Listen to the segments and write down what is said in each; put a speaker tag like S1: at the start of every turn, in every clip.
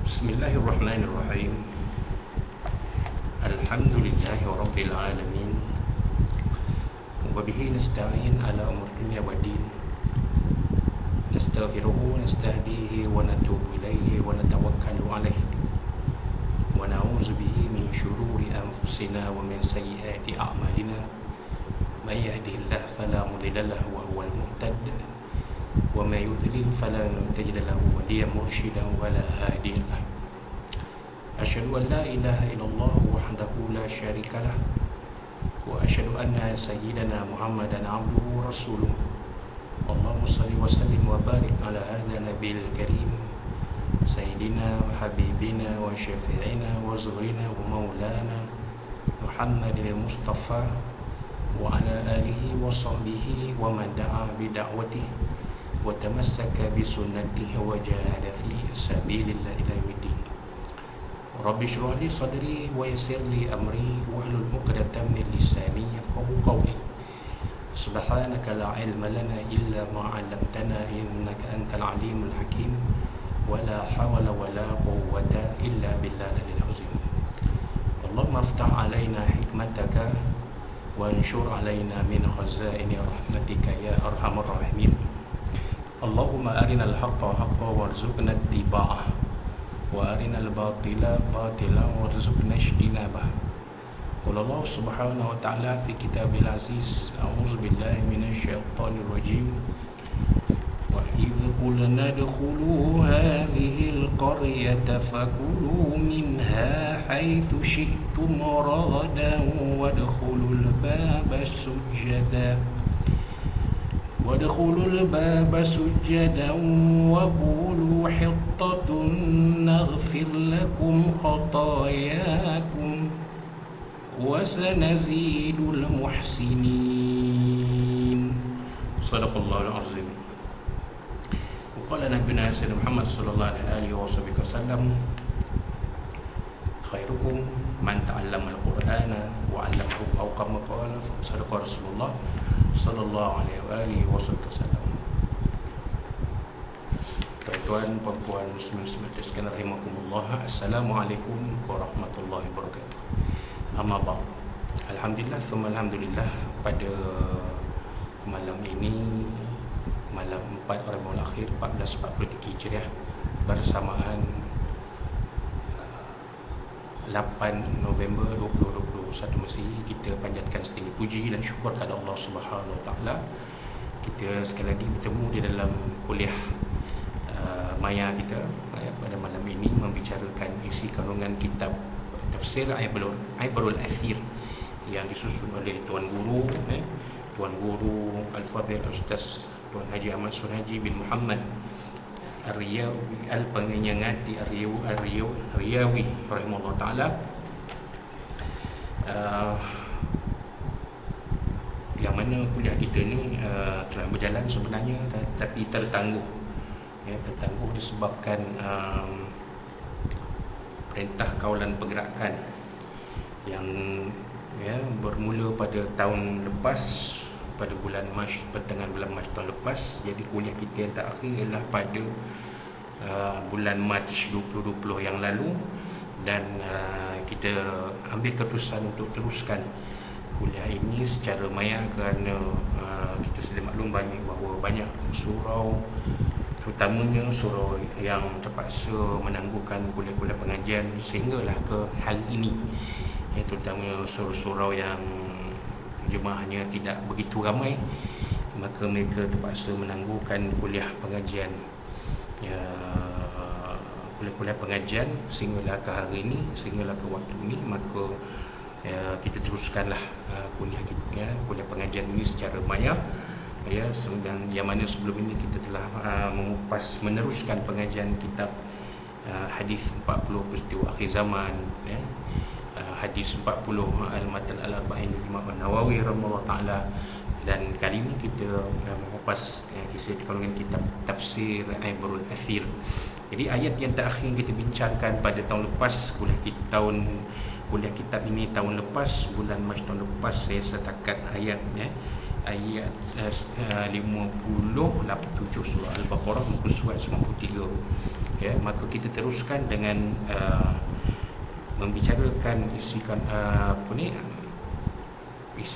S1: Bismillahirrahmanirrahim. Alhamdulillahi rabbil alamin. Wa bihi nasta'in ala umuri dunya waddin. Nastaghfiruhu nastahdihi wa natubu ilayhi wa natawakkalu alayhi. Wa na'udzu bihi min shururi anfusina wa min sayyiati a'malina. May yahdihillahu fala mudilla lahu wa huwal muhtad. وما يضلل فلا تجد له وليا مرشدا ولا هاديا له. أشهد أن لا إله إلا الله وحده لا شريك له وأشهد أن سيدنا محمدا عبده ورسوله. اللهم صل وسلم وبارك على هذا النبي الكريم سيدنا وحبيبنا وشفيعنا وزهرنا ومولانا محمد المصطفى وعلى آله وصحبه ومن دعا بدعوته وتمسك بسنته وجاهد في سبيل الله إلى يوم الدين. رب اشرح لي صدري ويسر لي أمري واحلل عقدة من لساني يفقهوا قولي. سبحانك لا علم لنا إلا ما علمتنا إنك أنت العليم الحكيم ولا حول ولا قوة إلا بالله العظيم. اللهم افتح علينا حكمتك وانشر علينا من خزائن رحمتك يا أرحم الراحمين. اللهم أرنا الحق حقا وارزقنا اتباعه وأرنا الباطل باطلا وارزقنا اجتنابه. قال الله سبحانه وتعالى في كتابه العزيز أعوذ بالله من الشيطان الرجيم وإذ قلنا ادخلوا هذه القرية فكلوا منها حيث شئتم رغدا وادخلوا الباب سجدا وقولوا حطة نغفر لكم خطاياكم وسنزيد المحسنين. صدق الله العظيم. وقال نبينا سيدنا محمد صلى الله عليه وسلم خيركم من تعلم القرآن وعلمه أو كما قال صدق رسول الله sallallahu alaihi wasallam. Tuan-tuan, puan-puan, muslim-muslimat sekalian rahimakumullah. Assalamualaikum warahmatullahi wabarakatuh. Amma ba'd. Alhamdulillah, alhamdulillah, pada malam ini, malam 4 Rabiul Akhir 1443 Hijriah, bersamaan 8 November 2021 mesti kita panjatkan setinggi puji dan syukur kepada Allah Subhanahu Wa Taala. Kita sekali lagi bertemu di dalam kuliah maya kita pada malam ini membicarakan isi kandungan kitab tafsir Ibrul Athir yang disusun oleh Tuan Guru Al-Fadhil Ustaz Tuan Haji Ahmad Sunhaji bin Muhammad Ar-Riyawi Al-Penganyangati Ar-Riyawi rahimahullah ta'ala. Yang mana kuliah kita ni telah berjalan sebenarnya, tapi tertangguh disebabkan perintah kawalan pergerakan yang bermula pada tahun lepas, pada bulan Mac, pertengahan bulan Mac tahun lepas. Jadi kuliah kita yang terakhir ialah pada bulan Mac 2020 yang lalu, dan kita ambil keputusan untuk teruskan kuliah ini secara maya kerana kita sedia maklum bahawa banyak surau, terutamanya surau yang terpaksa menangguhkan kuliah-kuliah pengajian sehinggalah ke hari ini, terutama surau-surau yang jemaahnya tidak begitu ramai, maka mereka terpaksa menangguhkan kuliah pengajian, kuliah pengajian sehinggalah ke hari ini, sehinggalah ke waktu ini. Maka kita teruskanlah kuliah pengajian ini secara maya, dan yang mana sebelum ini kita telah meneruskan pengajian kitab hadis 40 peristiwa akhir zaman, hadis 40 Al-Matan Al-Arba'in Imam Nawawi rahimahullah ta'ala. Dan kali ini kita mengupas isi kandungan kitab tafsir Ibrul Athir. Jadi ayat yang terakhir kita bincangkan pada tahun lepas, kuliah kitab ini tahun lepas, bulan Mac tahun lepas, saya setakat ayat ayat 57 surah Al-Baqarah muka surat 93. Ya, maka kita teruskan dengan membicarakan isi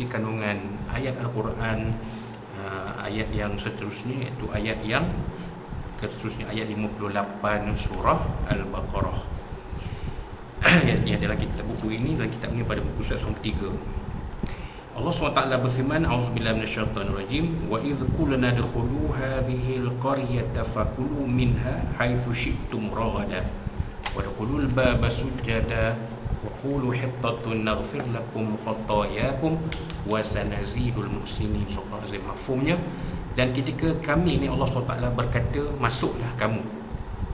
S1: kandungan ayat Al-Quran, ayat yang seterusnya, iaitu ayat yang seterusnya, ayat 58 surah Al-Baqarah. Yang dalam kitab buku ini, dalam kitab ini pada buku surat 93. Allah SWT berfirman, A'udzubillahi minasyaitonirrajim, wa idh qulna adkhulu hadhihi al-qaryata fakulu minha haitsu syi'tum ragada wadkhulul baba sujada wa qulu hittatun naghfir lakum khatayakum wa sanazidul muhsinin. Surah Azim mafhumnya. Dan ketika kami ni Allah SWT berkata, masuklah kamu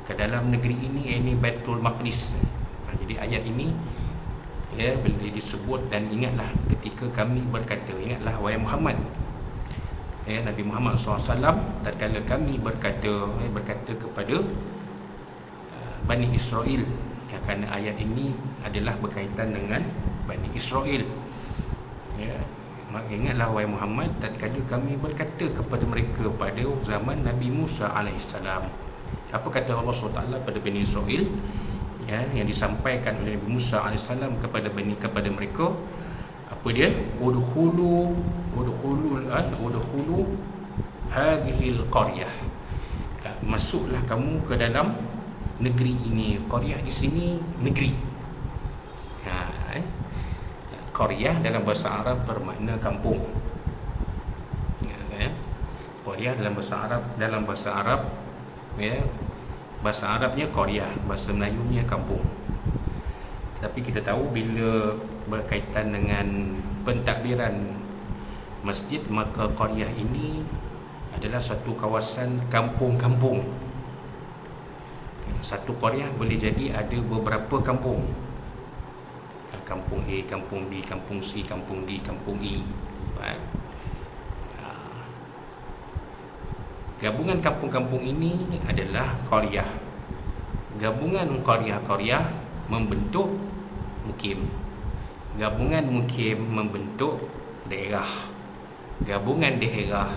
S1: ke dalam negeri ini Baitul Maqdis. Jadi ayat ini ya, bila disebut, dan ingatlah ketika kami berkata, ingatlah wahai Muhammad, ya, Nabi Muhammad SAW, tatkala kami berkata kepada Bani Israel, ya, kerana ayat ini adalah berkaitan dengan Bani Israel, ya, maka ingatlah wahai Muhammad tatkala kami berkata kepada mereka pada zaman Nabi Musa AS. Apa kata Allah SWT pada Bani Israel, ya, yang disampaikan oleh Nabi Musa AS kepada mereka? Apa dia? Udkhulu hadhil qaryah. Masuklah kamu ke dalam negeri ini. Qaryah di sini negeri. Qaryah dalam bahasa Arab bermakna kampung. Qaryah dalam bahasa Arab, ya, bahasa Arabnya qaryah, bahasa Melayunya kampung. Tapi kita tahu bila berkaitan dengan pentadbiran masjid, maka qaryah ini adalah satu kawasan kampung-kampung. Satu qaryah boleh jadi ada beberapa kampung. Kampung A, kampung B, kampung C, kampung D, kampung E. Gabungan kampung-kampung ini adalah qaryah. Gabungan qaryah-qaryah membentuk mukim. Gabungan mukim membentuk daerah. Gabungan daerah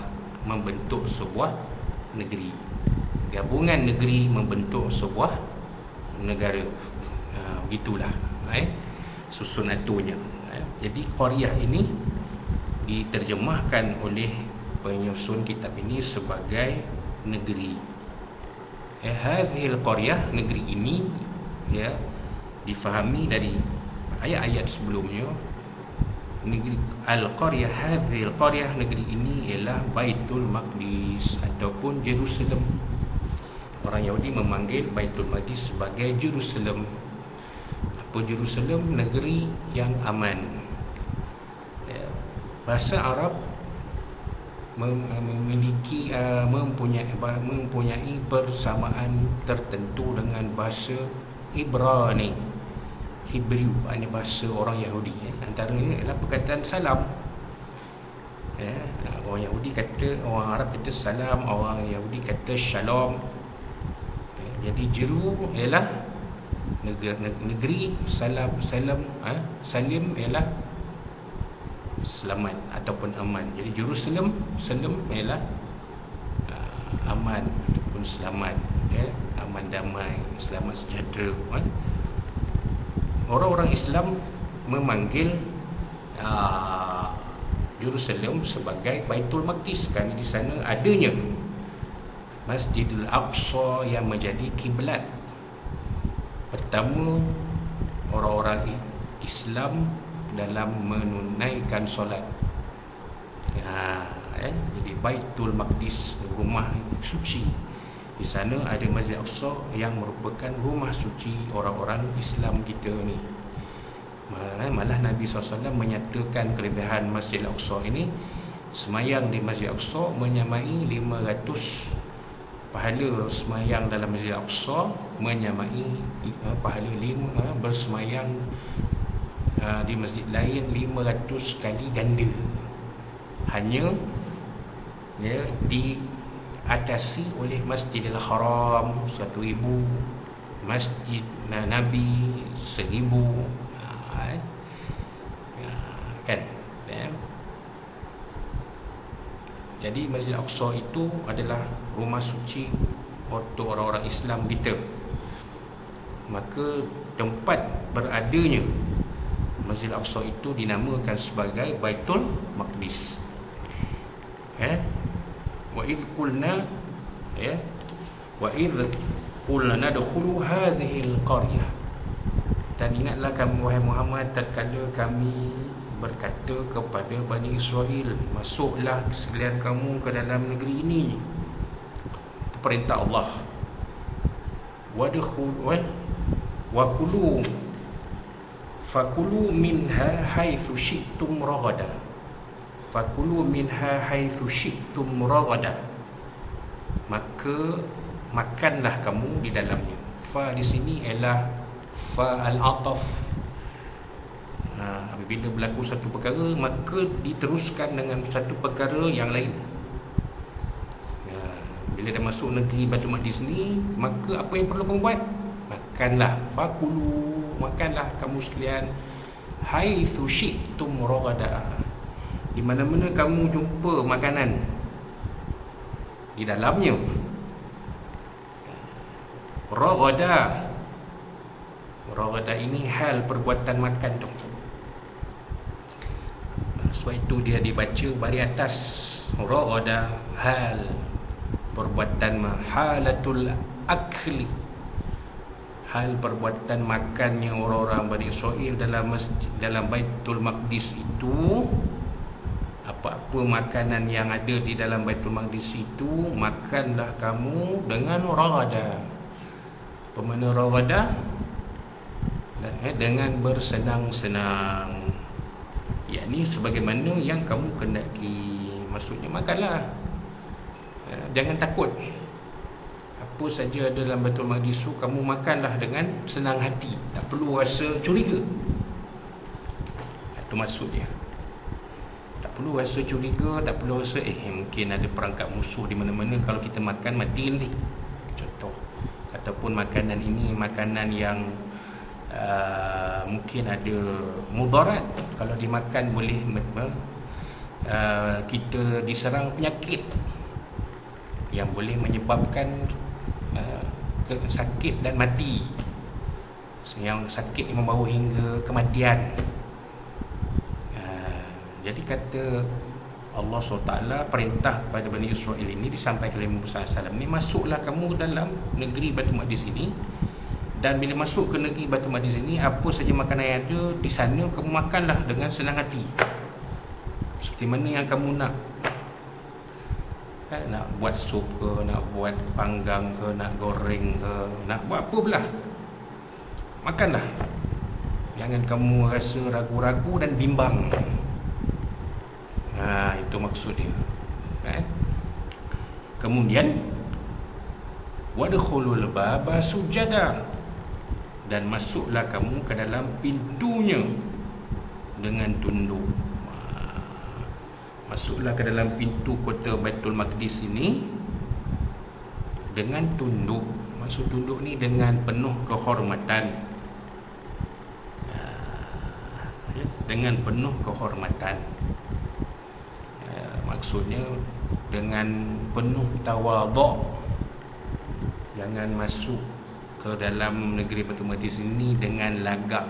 S1: membentuk sebuah negeri. Gabungan negeri membentuk sebuah negara. Begitulah susun aturnya. Jadi qaryah ini diterjemahkan oleh penyusun kitab ini sebagai negeri. Hadhil qaryah, negeri ini, ya, difahami dari ayat-ayat sebelumnya. Negeri al-qaryah, hadhil qaryah, negeri ini ialah Baitul Maqdis ataupun Jerusalem. Orang Yahudi memanggil Baitul Maqdis sebagai Jerusalem. Apa Jerusalem? Negeri yang aman. Bahasa Arab mempunyai persamaan tertentu dengan bahasa Ibrani, Hebrew, ini bahasa orang Yahudi. Antaranya ialah perkataan salam. Orang Yahudi kata, orang Arab kata salam, orang Yahudi kata shalom. Jadi Jeru ialah negeri, salim ialah selamat ataupun aman. Jadi Jerusalem, salam ialah aman ataupun selamat, ya, aman, damai, selamat, sejahtera. Orang-orang Islam memanggil Jerusalem sebagai Baitul Maqdis kerana di sana adanya Masjidil Aqsa yang menjadi kiblat pertama orang-orang Islam dalam menunaikan solat. Jadi Baitul Maqdis, rumah suci. Di sana ada Masjid Aqsa yang merupakan rumah suci orang-orang Islam kita ni. Malah Nabi SAW menyatakan kelebihan Masjid Aqsa ini. Semayang di Masjid Aqsa menyamai 500 pahala semayang dalam Masjid Aqsa, menyamai pahala bersemayang di masjid lain 500 kali ganda. Hanya, ya, diatasi oleh Masjidil Haram 1000, Masjid Nabi 1000, kan? Jadi Masjid Al-Aqsa itu adalah rumah suci untuk orang-orang Islam kita. Maka tempat beradanya Masjid Al-Aqsa itu dinamakan sebagai Baitul Maqdis. Wa idh qulna nadkhulu hadhihi al-qaryah. Dan ingatlah kamu wahai Muhammad tatkala kami berkata kepada Bani Israel, masuklah sekalian kamu ke dalam negeri ini. Perintah Allah. Fakulu minha haitsu syi'tum ragada. Fakulu minha haitsu syi'tum ragada. Maka makanlah kamu di dalamnya. Fa di sini ialah fa al-ataf. Apabila berlaku satu perkara, maka diteruskan dengan satu perkara yang lain. Bila dah masuk negeri Baitul Maqdis ni, maka apa yang perlu kamu buat? Makanlah. Fakulu, makanlah kamu sekalian. Haitsu syi'tum ragada. Di mana-mana kamu jumpa makanan, di dalamnya. Ragada. Ragada ini hal perbuatan makan tu. Sebab itu dia dibaca bari atas. Ragada hal perbuatan halatul akli. Hal perbuatan makannya orang-orang Bani Israel dalam Baitul Maqdis itu. Apa-apa makanan yang ada di dalam Baitul Maqdis itu, makanlah kamu dengan ragada. Pemana ragada? Dengan bersenang-senang. Yakni sebagaimana yang kamu kendaki. Maksudnya makanlah. Jangan takut. Apa saja ada dalam Baitul Maqdis itu, kamu makanlah dengan senang hati. Tak perlu rasa curiga. Itu maksud dia. Tak perlu rasa curiga, tak perlu rasa mungkin ada perangkap musuh di mana-mana, kalau kita makan mati nanti. Contoh. Ataupun makanan ini makanan yang mungkin ada mudarat. Kalau dimakan boleh kita diserang penyakit yang boleh menyebabkan sakit dan mati. Yang sakit yang membawa hingga kematian. Jadi kata Allah SWT perintah kepada Bani Israel ini disampaikan oleh Musa AS ni, masuklah kamu dalam negeri Baitul Maqdis ini. Dan bila masuk ke negeri Baitul Maqdis ini, apa saja makanan yang ada di sana, kamu makanlah dengan senang hati. Seperti mana yang kamu nak. Nak buat sup ke, nak buat panggang ke, nak goreng ke, nak buat apa belah, makanlah. Jangan kamu rasa ragu-ragu dan bimbang. Itu maksud dia. Kemudian wadkhulul baba sujada. Dan masuklah kamu ke dalam pintunya dengan tunduk. Masuklah ke dalam pintu kota Baitul Maqdis ini dengan tunduk. Maksud tunduk ni dengan penuh kehormatan. Dengan penuh kehormatan. Maksudnya dengan penuh tawaduk. Jangan masuk ke dalam negeri Baitul Maqdis ini dengan lagak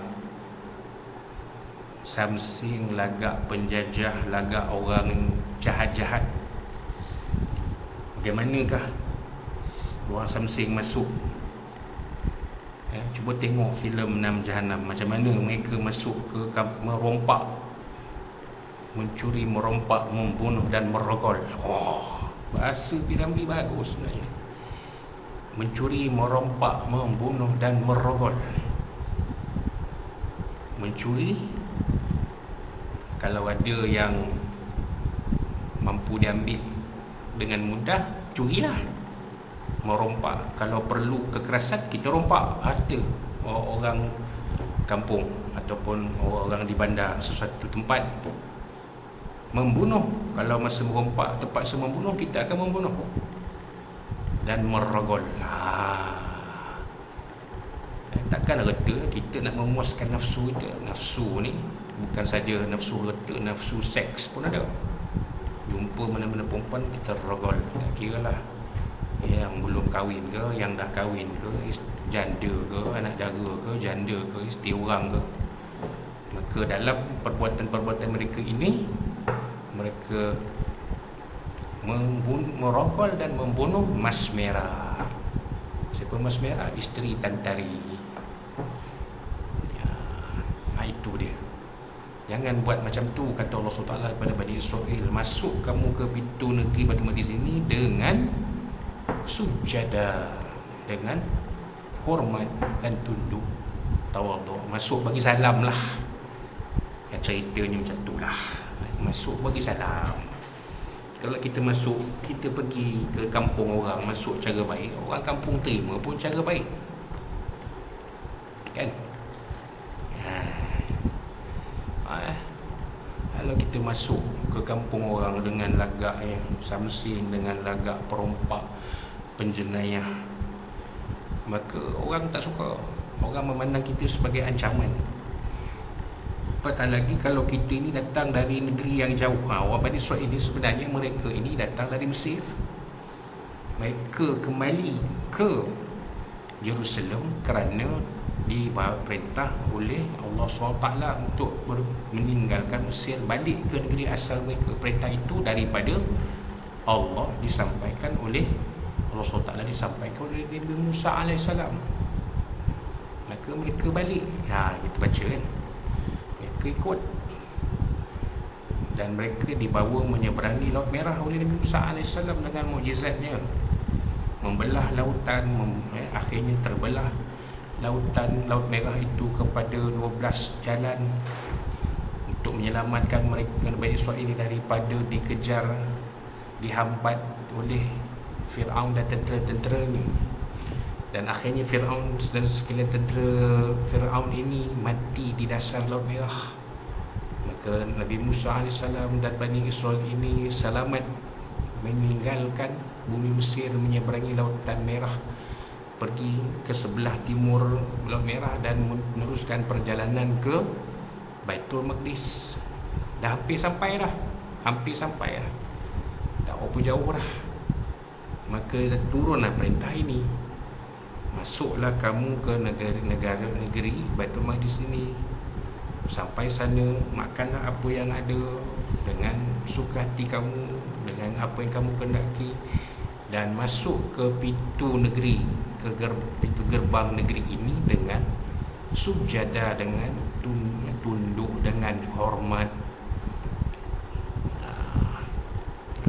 S1: samsing, lagak penjajah, lagak orang jahat-jahat. Bagaimanakah orang samsing masuk? Cuba tengok filem 6 Jahanam. Macam mana mereka masuk ke merompak, mencuri, merompak, membunuh dan merogol. Bahasa Piramli bagus sebenarnya. Mencuri, merompak, membunuh dan merogol. Mencuri, kalau ada yang mampu diambil dengan mudah, curilah. Merompak, kalau perlu kekerasan, kita rompak harta orang kampung ataupun orang di bandar sesuatu tempat. Membunuh, kalau masa merompak terpaksa membunuh, kita akan membunuh. Dan merogol. Takkan reta kita nak memuaskan nafsu kita. Nafsu ni bukan saja nafsu reta, nafsu seks pun ada. Jumpa jumpa mana-mana perempuan kita rogol, tak kira lah yang belum kahwin ke, yang dah kahwin ke, janda ke, anak dara ke, janda ke, isteri orang ke. Maka dalam perbuatan-perbuatan mereka ini, mereka merogol dan membunuh Mas Merah. Siapa Mas Merah? Isteri Tantari. Ya, itu dia. Jangan buat macam tu, kata Allah SWT kepada Bani Israel. Masuk kamu ke pintu negeri Baitul Maqdis ini dengan sujada, dengan hormat dan tunduk, tawaduk. Masuk bagi salam lah. Yang ceritanya macam tu lah. Masuk bagi salam. Kalau kita masuk, kita pergi ke kampung orang, masuk cara baik, orang kampung terima pun cara baik, kan? Kalau kita masuk ke kampung orang dengan lagak yang samsin, dengan lagak perompak, penjenayah, maka orang tak suka. Orang memandang kita sebagai ancaman. Apatah lagi kalau kita ini datang dari negeri yang jauh. Orang Bani Israel ini sebenarnya mereka ini datang dari Mesir. Mereka kembali ke Jerusalem kerana diperintah oleh Allah SWT untuk meninggalkan Mesir, balik ke negeri asal mereka. Perintah itu daripada Allah disampaikan oleh Allah SWT, disampaikan oleh Nabi Musa AS. Maka mereka balik. Kita baca kan, mereka ikut, dan mereka dibawa menyeberangi Laut Merah oleh Nabi Musa AS dengan mukjizatnya, membelah lautan. Akhirnya terbelah Laut Merah itu kepada 12 jalan untuk menyelamatkan mereka Bani Israel ini daripada dikejar, dihambat oleh Fir'aun dan tentera-tenteranya. Dan akhirnya Fir'aun dan sekalian tentera Fir'aun ini mati di dasar Laut Merah. Maka Nabi Musa AS dan Bani Israel ini selamat meninggalkan bumi Mesir, menyeberangi Lautan Merah, pergi ke sebelah timur Laut Merah dan meneruskan perjalanan ke Baitul Maqdis. Dah hampir sampai dah. Tak berapa jauh dah. Maka turunlah perintah ini. Masuklah kamu ke negeri Baitul Maqdis ini. Sampai sana, makanlah apa yang ada dengan suka hati kamu, dengan apa yang kamu kehendaki, dan masuk ke pintu negeri, ke pintu gerbang negeri ini dengan sujada, dengan tunduk, dengan hormat.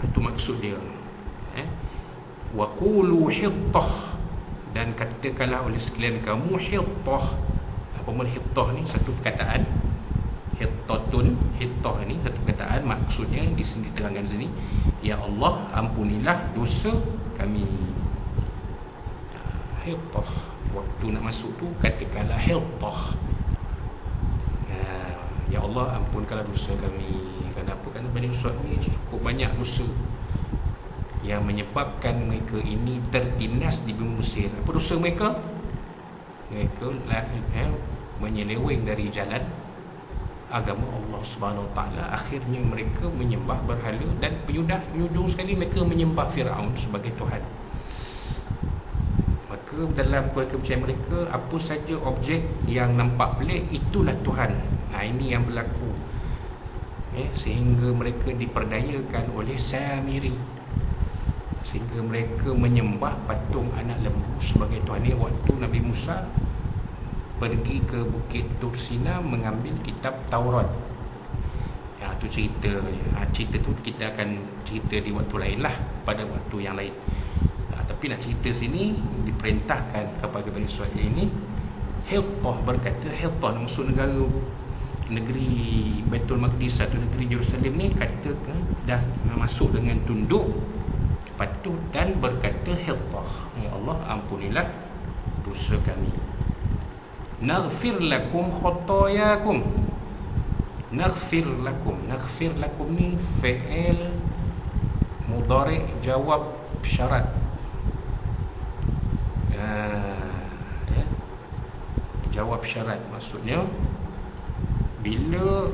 S1: Itu maksud dia. Wa qulu hittah, dan katakanlah oleh sekalian kamu hittah. Apa makna hittah ni? Satu perkataan. Hittah ni satu perkataan, maksudnya di sini diterangkan sini, ya Allah, ampunilah dosa kami. Hittah, waktu nak masuk tu katakanlah hittah. Ya Allah, ampunkanlah dosa kami. Kenapa? Kerana Bani Israil ni cukup banyak dosa yang menyebabkan mereka ini tertindas di bumi Mesir. Apa dosa mereka? Mereka menyeleweng dari jalan agama Allah Subhanahu Wa Taala. Akhirnya mereka menyembah berhala, dan penyudah sekali mereka menyembah Fir'aun sebagai Tuhan. Maka dalam kepercayaan mereka, apa saja objek yang nampak pelik, itulah Tuhan. Ini yang berlaku, sehingga mereka diperdayakan oleh Samiri, sehingga mereka menyembah patung anak lembu sebagai Tuhan. Ini waktu Nabi Musa pergi ke Bukit Tur Sina mengambil kitab Taurat. Itu cerita. Cerita tu kita akan cerita di waktu lain lah, pada waktu yang lain. Tapi nak cerita sini, diperintahkan kepada Bani Israil ini. Hittah berkata, Hittah maksud negeri Baitul Maqdis atau negeri Jerusalem ni, kata dah masuk dengan tunduk, patuh, dan berkata hittah, ya Allah, ampunilah dosa kami. Naghfir lakum khotoyakum. Naghfir lakum ni fi'il mudhari' jawab syarat. Jawab syarat, maksudnya bila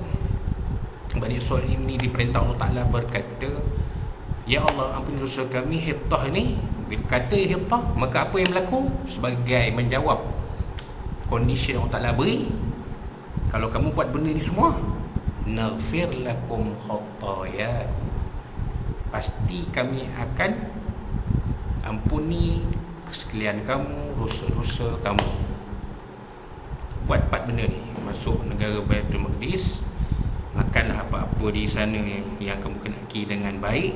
S1: Bani Israil ini diperintah Allah Ta'ala berkata, Ya Allah, ampuni dosa kami. Hittah ni, bila kata hittah, maka apa yang berlaku? Sebagai menjawab kondisi yang Allah Ta'ala beri. Kalau kamu buat benda ni semua, naghfir lakum khataya, pasti kami akan ampuni sekalian kamu, dosa-dosa kamu. Buat 4 benda ni. Masuk negara Baitul Maqdis, makanlah apa-apa di sana yang kamu kenaki dengan baik.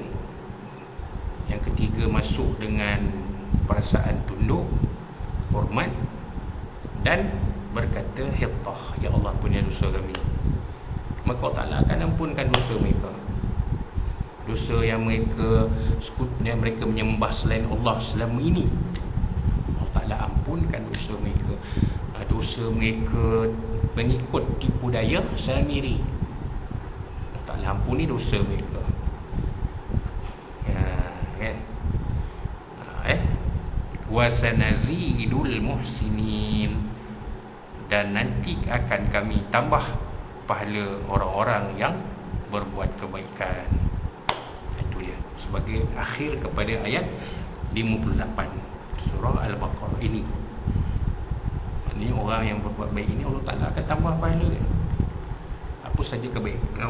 S1: Yang ketiga, masuk dengan perasaan tunduk, hormat, dan berkata hittah, ya Allah, ampuni dosa kami. Maka Allah Ta'ala akan ampunkan dosa mereka. Dosa yang mereka menyembah selain Allah selama ini, Allah Ta'ala ampunkan dosa mereka. Dosa mereka mengikut tipu daya sendiri, Allah Ta'ala ampuni dosa mereka. Wa sanazidul muhsinin, dan nanti akan kami tambah pahala orang-orang yang berbuat kebaikan. Itu dia, sebagai akhir kepada ayat 58 surah Al-Baqarah ini. Ini orang yang berbuat baik ini, Allah Ta'ala akan tambah pahala dia. Apa saja kebaikan,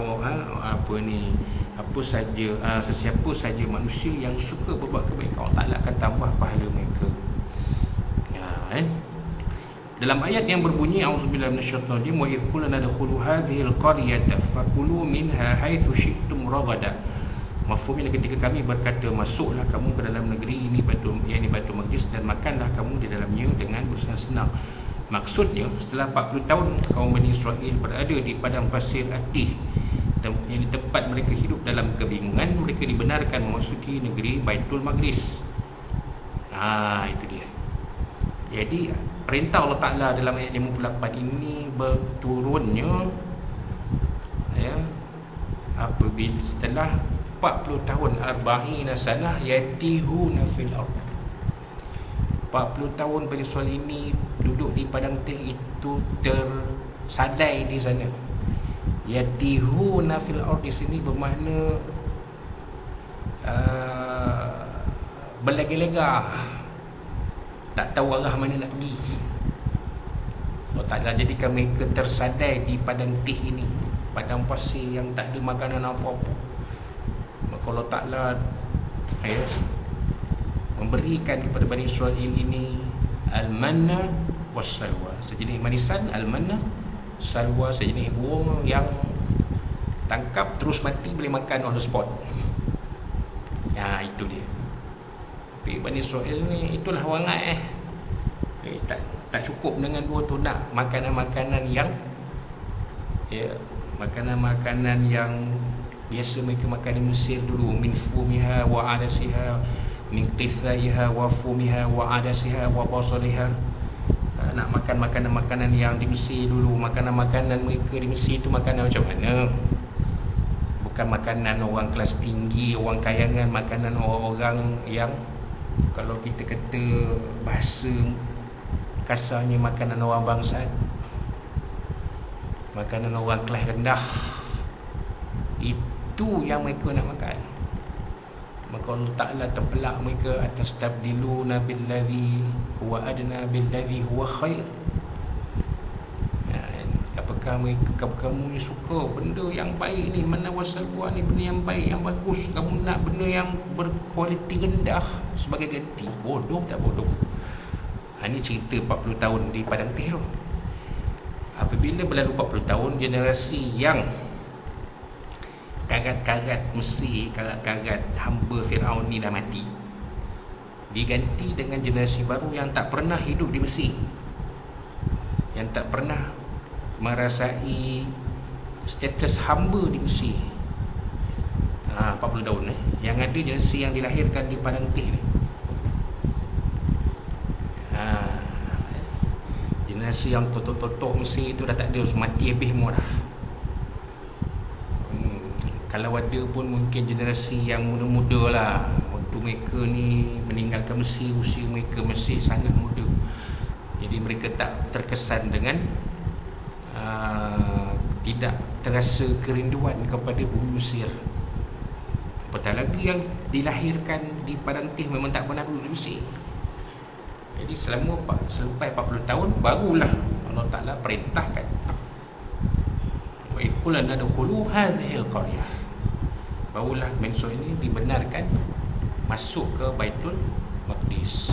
S1: sesiapa saja manusia yang suka berbuat kebaikan, Allah Ta'ala akan tambah pahala mereka. Dalam ayat yang berbunyi a'udzubillahi minasyaitonir rajim, wa idh qulna nadkhulu hadhil qaryata fakulu minha haitsu syi'tum ragada. Mafhumnya, ketika kami berkata masuklah kamu ke dalam negeri ini, Baitul Maqdis, dan makanlah kamu di dalamnya dengan bersenang-senang. Maksudnya, setelah 40 tahun kaum Bani Israel berada di padang pasir Atih, yang di tempat mereka hidup dalam kebingungan, mereka dibenarkan memasuki negeri Baitul Maqdis. Itu dia. Jadi perintah Allah Ta'ala dalam ayat 58 ini berturunnya apabila setelah 40 tahun, arba'ina sanah yatihuna fil ardh. 40 tahun Bani Israil ini duduk di padang teh itu, tersadai di sana. Yatihuna fil ardh di sini bermakna berlega-lega, tak tahu arah mana nak pergi. Allah Ta'ala jadikan mereka tersadai di padang tih ini, padang pasir yang tak ada makanan apa-apa. Maka Allah Ta'ala memberikan kepada Bani Israel ini al-manna was-salwa, sejenis manisan. Al-manna, salwa, sejenis burung yang tangkap terus mati, boleh makan on the spot. Itu dia. Tapi Bani Israel ni itulah warangat tak cukup dengan dua tu, nak makanan-makanan yang makanan-makanan yang biasa mereka makan di Mesir dulu, min fumiha wa adasiha, min qithaiha wa fumiha wa adasiha wa basaliha. Nak makan makanan-makanan yang di Mesir dulu. Makanan-makanan mereka di Mesir tu makanan macam mana? Bukan makanan orang kelas tinggi, orang kayangan, makanan orang-orang yang, kalau kita kata bahasa kasarnya, makanan orang bangsat, makanan orang kelas rendah. Itu yang mereka nak makan. Maka Allah Ta'ala terpelak mereka atas tabdiluna billadhi huwa adna billadhi huwa khair. Apakah kamu suka benda yang baik ni, mana wasalwa ni, benda yang baik, yang bagus, kamu nak benda yang berkualiti rendah sebagai ganti? Bodoh tak bodoh? Ini cerita 40 tahun di padang teh. Apabila berlalu 40 tahun, generasi yang karat-karat Mesir, karat-karat hamba Firaun ni dah mati, diganti dengan generasi baru yang tak pernah hidup di Mesir, yang tak pernah merasai status hamba di Mesir. 40 tahun yang ada generasi yang dilahirkan di padang teh ni, generasi yang totok-totok Mesir itu dah tak ada, mati habis semua dah. Kalau ada pun mungkin generasi yang muda-muda lah. Waktu mereka ni meninggalkan Mesir, usia mereka masih sangat muda. Jadi mereka tak terkesan dengan tidak terasa kerinduan kepada bumi Mesir. Apatah lagi yang dilahirkan di Padang Tih memang tak pernah duduk di Mesir. Jadi selepas 40 tahun barulah Allah Ta'ala perintahkan, wa iqulan adkhulu hadhihi al-qaryah, barulah mensur ini dibenarkan masuk ke Baitul Maqdis.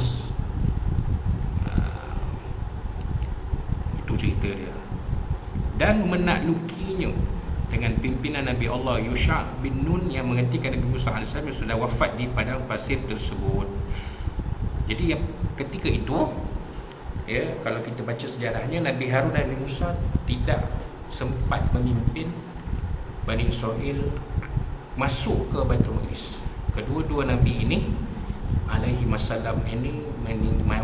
S1: Itu cerita dia. Dan menaklukinya dengan pimpinan Nabi Allah Yusha' bin Nun yang menggantikan Nabi Musa AS yang sudah wafat di padang pasir tersebut. Jadi ketika itu, ya, kalau kita baca sejarahnya, Nabi Harun dan Nabi Musa tidak sempat memimpin Bani Israel masuk ke Baitul Maqdis. Kedua-dua Nabi ini alaihi wasallam ini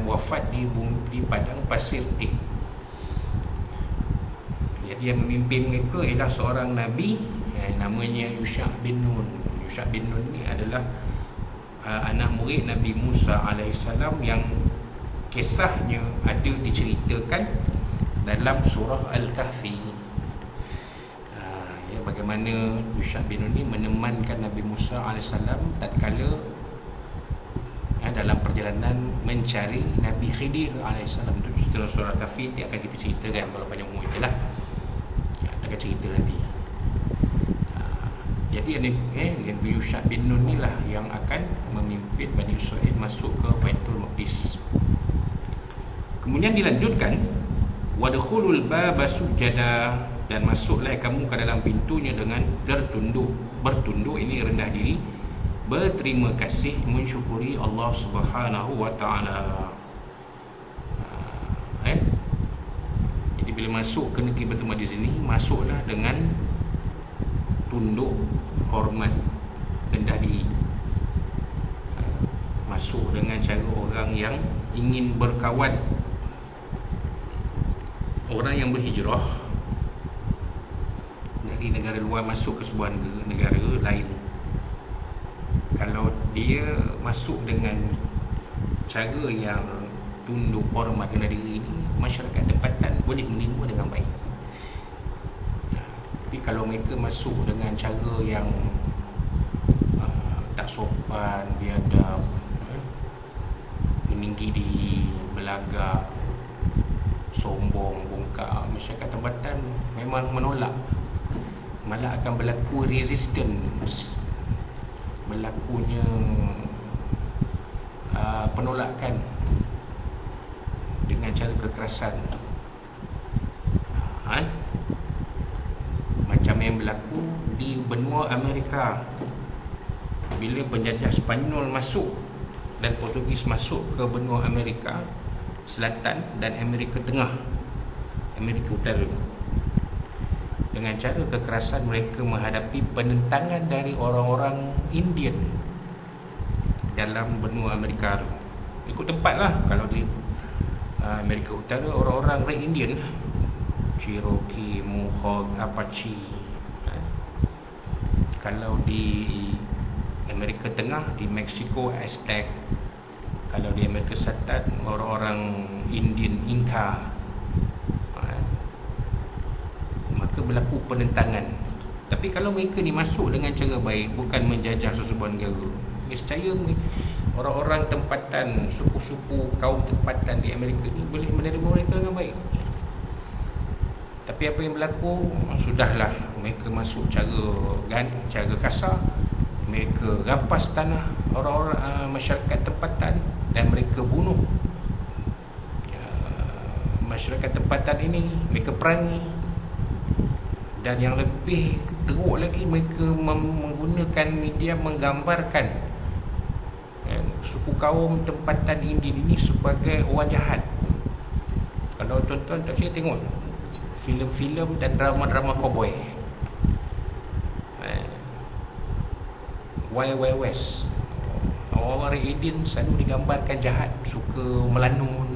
S1: wafat di padang pasir Tih. Jadi yang memimpin mereka ialah seorang Nabi yang namanya Yusha' bin Nun. Yusha' bin Nun ni adalah anak murid Nabi Musa alaihissalam yang kisahnya ada diceritakan dalam surah Al-Kahfi. Ya, bagaimana Yusha' bin Nun ni menemankan Nabi Musa alaihissalam tatkala dalam perjalanan mencari Nabi Khidir alaihissalam. Itu dalam surah Al-Kahfi, nanti akan kita ceritakan kalau banyak umur itulah. Akan cerita nanti. Jadi Nabi Yusha' bin Nun inilah yang akan memimpin Bani Israel masuk ke Baitul Maqdis. Kemudian dilanjutkan, wadkhulul baba sujada, dan masuklah kamu ke dalam pintunya dengan bertunduk, ini rendah diri, berterima kasih, mensyukuri Allah Subhanahu wa taala. Jadi bila masuk ke negeri Baitul Maqdis ini, masuklah dengan tunduk, hormat, rendah diri. Masuk dengan cara orang yang ingin berkawan, orang yang berhijrah dari negara luar masuk ke sebuah negara lain. Kalau dia masuk dengan cara yang tunduk, hormat, rendah diri ini, masyarakat tempatan boleh menerima dengan baik. Tapi kalau mereka masuk dengan cara yang tak sopan, biadab, meninggi diri, belagak, sombong, bongkak, masyarakat tempatan memang menolak. Malah akan berlaku resistance, berlakunya penolakan dengan cara kekerasan. Macam yang berlaku di benua Amerika bila penjajah Spanyol masuk dan Portugis masuk ke benua Amerika Selatan dan Amerika Tengah, Amerika Utara. Dengan cara kekerasan mereka menghadapi penentangan dari orang-orang Indian dalam benua Amerika. Ikut tempatlah. Kalau di Amerika Utara, orang-orang Red Indian, Cherokee, Mohawk, Apache. Kalau di Amerika Tengah, di Mexico, Aztec. Kalau di Amerika Selatan, orang-orang Indian, Inca. Maka berlaku penentangan. Tapi kalau mereka ni masuk dengan cara baik, bukan menjajah sesebuah negara, nescaya orang-orang tempatan, suku-suku kaum tempatan di Amerika ni boleh menerima mereka dengan baik. Tapi apa yang berlaku, sudahlah, mereka masuk cara kasar, mereka rampas tanah orang-orang masyarakat tempatan dan mereka bunuh masyarakat tempatan ini, mereka perangi. Dan yang lebih teruk lagi, mereka menggunakan media menggambarkan suku kaum tempatan Indian ini sebagai orang jahat. Kalau tuan-tuan tak saya tengok filem-filem dan drama-drama cowboy, Wild Wild West, orang-orang Indian selalu digambarkan jahat, suka melanun,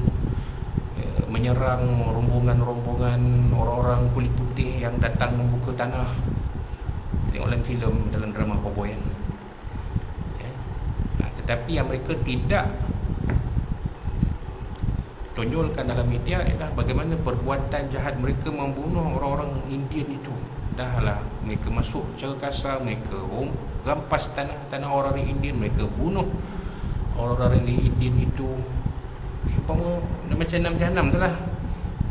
S1: menyerang rombongan-rombongan orang-orang kulit putih yang datang membuka tanah. Tengok dalam filem, dalam drama cowboy. Tetapi yang mereka tidak tonjolkan dalam media ialah bagaimana perbuatan jahat mereka membunuh orang-orang Indian itu. Dahlah mereka masuk secara kasar, mereka rampas tanah orang Indian, mereka bunuh orang-orang Indian itu supaya macam jahanam tu lah,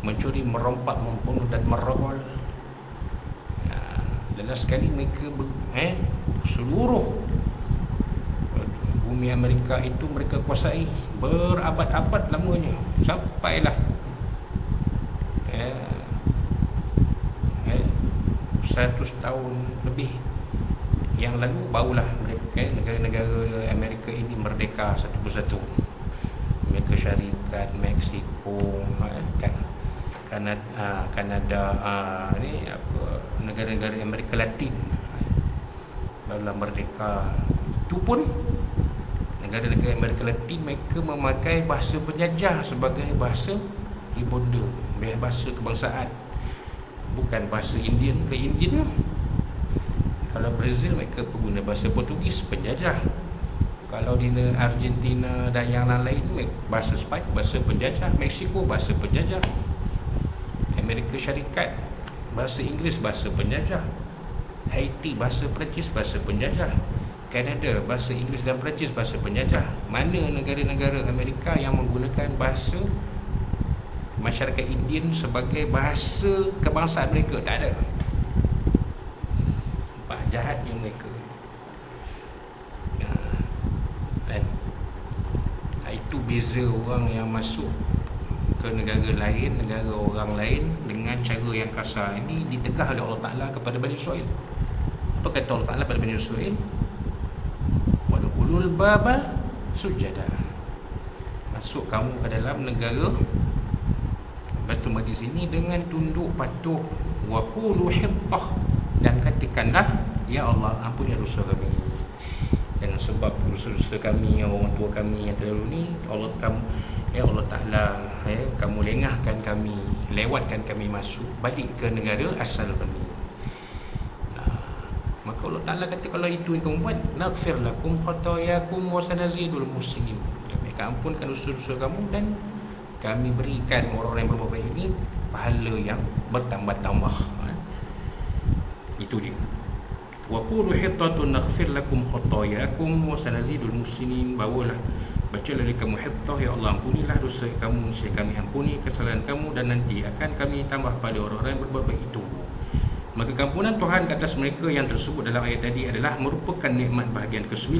S1: mencuri, merompak, membunuh dan merogol. Jelas sekali mereka seluruh bumi Amerika itu mereka kuasai berabad-abad lamanya, sampailah 100 tahun lebih yang lalu barulah mereka, negara-negara Amerika ini merdeka satu persatu. Amerika Syarikat, Mexico, Kanada, ni apa, negara-negara Amerika Latin barulah merdeka. Itu pun negara-negara Amerika Latin mereka memakai bahasa penjajah sebagai bahasa ibunda, bahasa kebangsaan, bukan bahasa Indian. Kalau Brazil mereka pengguna bahasa Portugis, penjajah. Kalau di Argentina dan yang lain bahasa Spanyol, bahasa penjajah. Mexico bahasa penjajah. Amerika Syarikat bahasa Inggeris, bahasa penjajah. Haiti bahasa Perancis, bahasa penjajah. Kanada bahasa Inggeris dan Perancis, bahasa penjajah. Mana negara-negara Amerika yang menggunakan bahasa masyarakat Indian sebagai bahasa kebangsaan mereka? Tak ada. Nampak jahatnya mereka. Itu beza orang yang masuk ke negara lain, negara orang lain dengan cara yang kasar. Ini ditegah oleh Allah Ta'ala kepada Bani Israel. Apa kata Allah Ta'ala pada Bani Israel? Wadkhulul baba sujada. Masuk kamu ke dalam negara Baitul Maqdis ini dengan tunduk patuh. Wa qulu hittah, dan katakanlah, ya Allah, ampuni dosa kami. Dan sebab dosa-dosa kami, orang tua kami yang terdahulu ni, ya Allah Ta'ala, kamu lengahkan kami, lewatkan kami masuk balik ke negara asal kami. Maka Allah Ta'ala kata, kalau itu yang kamu buat, naghfir lakum khatayakum wa sanazidul muslimin, kami akan ampunkan dosa-dosa kamu dan kami berikan orang-orang yang berbuat baik ini pahala yang bertambah-tambah. Itu dia. Wa qulu hittatun naghfir lakum khatayakum wa sanazidul muslimin. Bawalah, bacalah kamu hittah, ya Allah, ampunilah dosa kamu, saya kami ampuni kesalahan kamu, dan nanti akan kami tambah pada orang-orang yang berbuat baik itu. Maka keampunan Tuhan ke atas mereka yang tersebut dalam ayat tadi adalah merupakan nikmat bahagian ke-9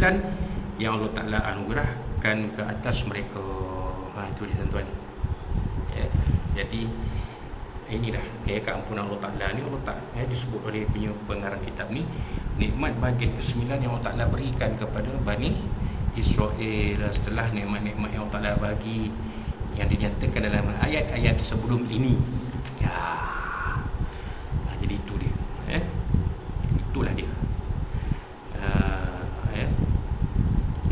S1: yang Allah Ta'ala anugerahkan ke atas mereka. Itu dia tuan-tuan. Jadi inilah keampunan Allah Ta'ala ni. Allah Ta'ala disebut oleh pengarang kitab ni nikmat bahagian ke-9 yang Allah Ta'ala berikan kepada Bani Israel setelah nikmat-nikmat yang Allah Ta'ala bagi yang dinyatakan dalam ayat-ayat sebelum ini. Jadi itu dia. Itulah dia.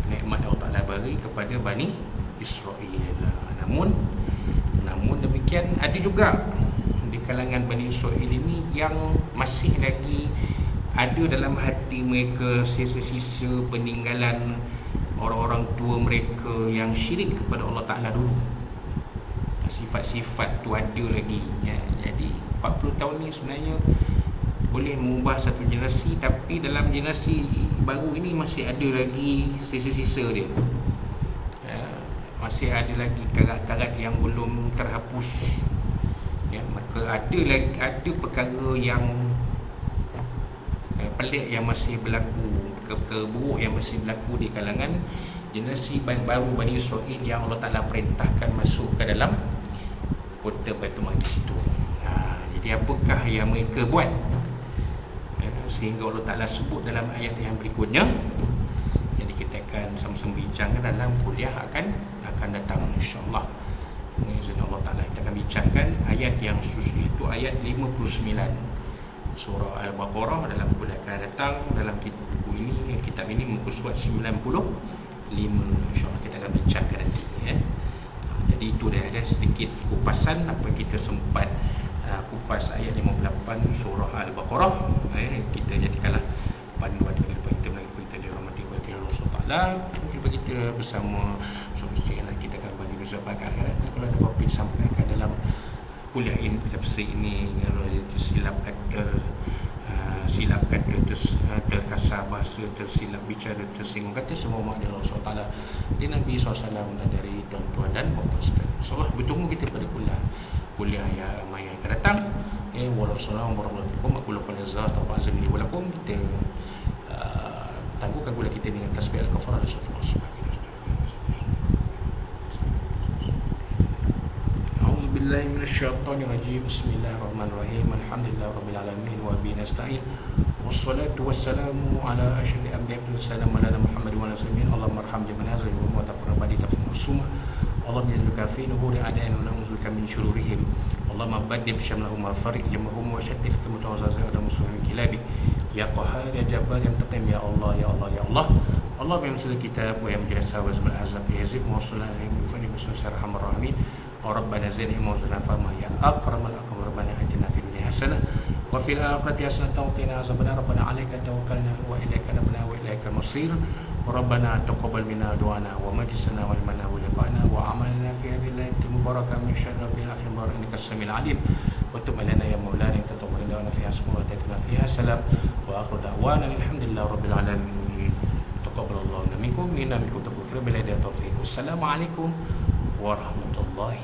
S1: Nikmat Allah Ta'ala bagi kepada Bani Israel. Namun demikian, ada juga di kalangan Bani Israel ini yang masih lagi ada dalam hati mereka sisa-sisa peninggalan orang-orang tua mereka yang syirik kepada Allah Ta'ala dulu. Sifat-sifat tu ada lagi. Jadi 40 tahun ni sebenarnya boleh mengubah satu generasi, tapi dalam generasi baru ini masih ada lagi sisa-sisa dia. Masih ada lagi karat-karat yang belum terhapus. Maka ada perkara yang pelik yang masih berlaku, perkara buruk yang masih berlaku di kalangan generasi baru Bani Israel yang Allah Ta'ala perintahkan masuk ke dalam kota Baitul Maqdis itu. Jadi apakah yang mereka buat sehingga Allah Ta'ala sebut dalam ayat yang berikutnya. Jadi kita akan sama-sama bincangkan dalam kuliah akan datang, insyaAllah. Dengan izin Allah Ta'ala kita akan bincangkan ayat yang susul itu, ayat 59 surah Al-Baqarah dalam kuliah akan datang. Dalam kitab ini muka surat 95, insyaAllah kita akan bincangkan nanti. Jadi itu dia ada sedikit kupasan apa kita sempat kupas ayat 58 surah Al-Baqarah. Kita jadikanlah panduan kehidupan kita bagi kita dirahmati oleh Allah SWT. Kita bersama solusi yang kita akan bagi zaman akhirat. Kalau ada apa disampaikan dalam kuliah ini, tafsir ini, kalau tersilap kata terkasar bahasa, tersilap bicara, tersinggung kata, semua makna Allah SWT di Nabi SAW dan dari tuan-tuan dan puan-puan sekalian. InsyaAllah bertemu kita pada kuliah yang akan datang. Wassalamualaikum warahmatullahi wabarakatuh. Aku lupa nazar atau azam li walakum. Kita tangguhkan kuliah kita dengan tasbih al-kafarah dan syukur subhanahu. A'udzubillahi minasyaitonirrajim. Bismillahirrahmanirrahim. Alhamdulillahi rabbil alamin wa bihi nasta'in. Wassalatu wassalamu ala asyrafil anbiya'i wal mursalin ala Muhammad wa ala alihi. Allahumma arham jami'ana wa taqabbal badi tafsir. Allahumma inna fi nuhuri a'da'ina wa na'udzuka min shururihim. Allahumma baddil syamlahum wa farik jamahum wa shaddid mutawazzaza ala musuhil kilabi. Ya Qahhar ya Jabbar ya Muntaqim ya Allah ya Allah ya Allah. Allah yang mensulah kitab wa yang menjelas sahabat sebal azab ya yazid wa sallallahu alaihi wa sallam bismillahir rahmanir rahim. Wa rabbana zidna mawzana fama ya akramal akram rabbana atina fid dunya hasanah wa fil akhirati hasanah wa qina azabannar rabbana 'alaika tawakkalna wa ilaika nabna wa ilaikal masir. ربنا تقبل منا دعانا ومجلسنا ولمنا ولقاءنا وعملنا في هذه الليلة المباركة من شر ربنا في النار إنك السميع العليم وتب علينا يا مولانا أنت تقبل لنا فيها سكون وتأتنا فيها سلام وآخر دعوانا الحمد لله رب العالمين تقبل الله منكم إنا منكم تقبل بالله التوفيق والسلام عليكم ورحمة الله